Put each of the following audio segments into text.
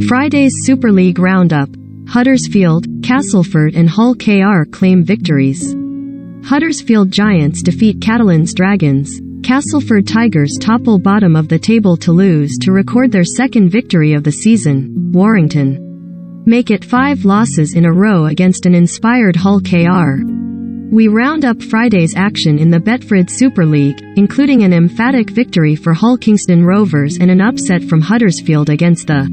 Friday's Super League roundup. Huddersfield, Castleford and Hull KR claim victories. Huddersfield Giants defeat Catalans Dragons. Castleford Tigers topple bottom of the table Toulouse to record their second victory of the season. Warrington make it 5 losses in a row against an inspired Hull KR. We round up Friday's action in the Betfred Super League, including an emphatic victory for Hull Kingston Rovers and an upset from Huddersfield against the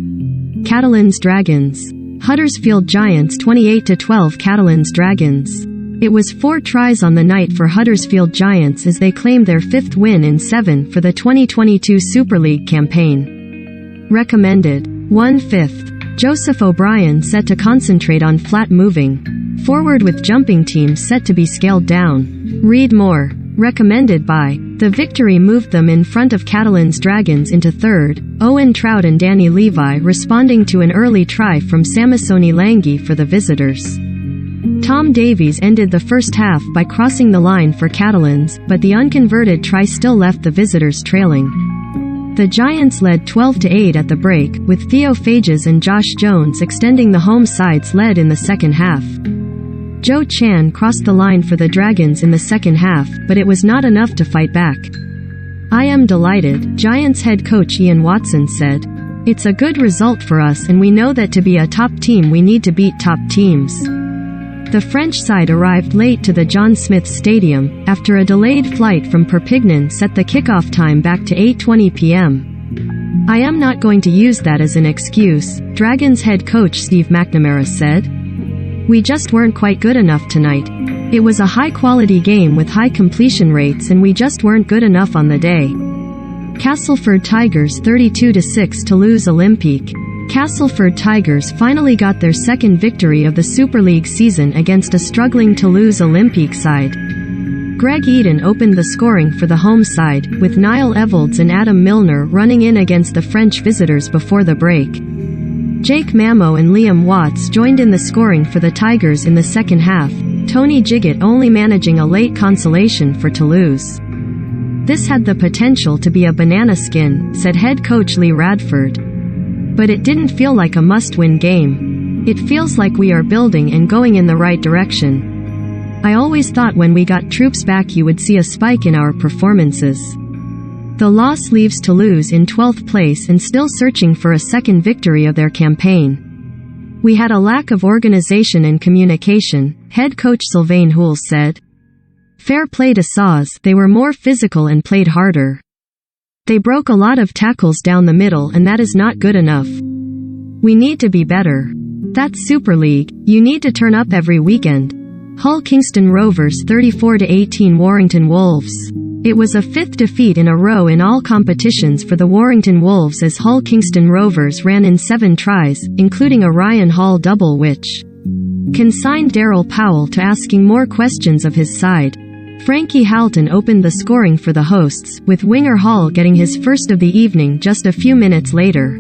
Catalans Dragons. Huddersfield Giants 28-12 Catalans Dragons. It was 4 tries on the night for Huddersfield Giants as they claimed their 5th win in 7 for the 2022 Super League campaign. Recommended. 1/5. Joseph O'Brien set to concentrate on flat moving forward with jumping teams set to be scaled down. Read more. Recommended by. The victory moved them in front of Catalans Dragons into 3rd, Owen Trout and Danny Levi responding to an early try from Samisoni Langhi for the visitors. Tom Davies ended the first half by crossing the line for Catalans, but the unconverted try still left the visitors trailing. The Giants led 12-8 at the break, with Theo Fages and Josh Jones extending the home side's lead in the second half. Joe Chan crossed the line for the Dragons in the second half, but it was not enough to fight back. "I am delighted," Giants head coach Ian Watson said. "It's a good result for us and we know that to be a top team we need to beat top teams." The French side arrived late to the John Smith Stadium, after a delayed flight from Perpignan set the kickoff time back to 8:20 p.m. "I am not going to use that as an excuse," Dragons head coach Steve McNamara said. "We just weren't quite good enough tonight. It was a high-quality game with high completion rates and we just weren't good enough on the day." Castleford Tigers 32-6 Toulouse Olympique. Castleford Tigers finally got their second victory of the Super League season against a struggling Toulouse Olympique side. Greg Eden opened the scoring for the home side, with Niall Evalds and Adam Milner running in against the French visitors before the break. Jake Mamo and Liam Watts joined in the scoring for the Tigers in the second half, Tony Jiggett only managing a late consolation for Toulouse. "This had the potential to be a banana skin," said head coach Lee Radford. "But it didn't feel like a must-win game. It feels like we are building and going in the right direction. I always thought when we got troops back you would see a spike in our performances." The loss leaves Toulouse in 12th place and still searching for a second victory of their campaign. "We had a lack of organization and communication," head coach Sylvain Houle said. "Fair play to Saws, they were more physical and played harder. They broke a lot of tackles down the middle and that is not good enough. We need to be better. That's Super League, you need to turn up every weekend." Hull Kingston Rovers 34-18 Warrington Wolves. It was a 5th defeat in a row in all competitions for the Warrington Wolves as Hull Kingston Rovers ran in 7 tries, including a Ryan Hall double which consigned Daryl Powell to asking more questions of his side. Frankie Halton opened the scoring for the hosts, with winger Hall getting his first of the evening just a few minutes later.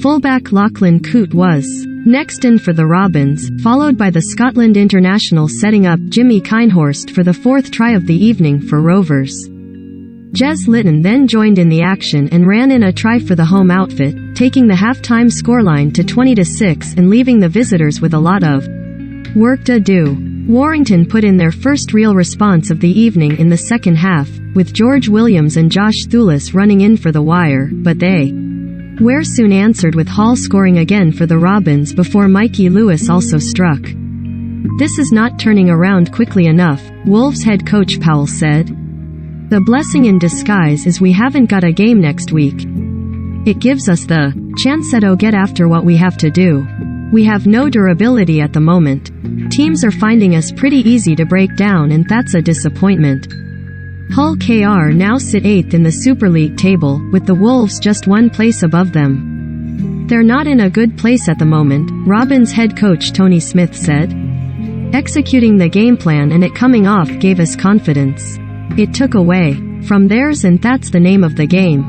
Fullback Lachlan Coote was next in for the Robins, followed by the Scotland international setting up Jimmy Kinehorst for the 4th try of the evening for Rovers. Jez Litton then joined in the action and ran in a try for the home outfit, taking the half-time scoreline to 20-6 and leaving the visitors with a lot of work to do. Warrington put in their first real response of the evening in the second half, with George Williams and Josh Thulis running in for the wire, but they were soon answered with Hall scoring again for the Robins before Mikey Lewis also struck. "This is not turning around quickly enough," Wolves head coach Powell said. "The blessing in disguise is we haven't got a game next week. It gives us the chance to get after what we have to do. We have no durability at the moment. Teams are finding us pretty easy to break down and that's a disappointment." Hull KR now sit 8th in the Super League table, with the Wolves just 1 place above them. "They're not in a good place at the moment," Robins head coach Tony Smith said. "Executing the game plan and it coming off gave us confidence. It took away from theirs and that's the name of the game.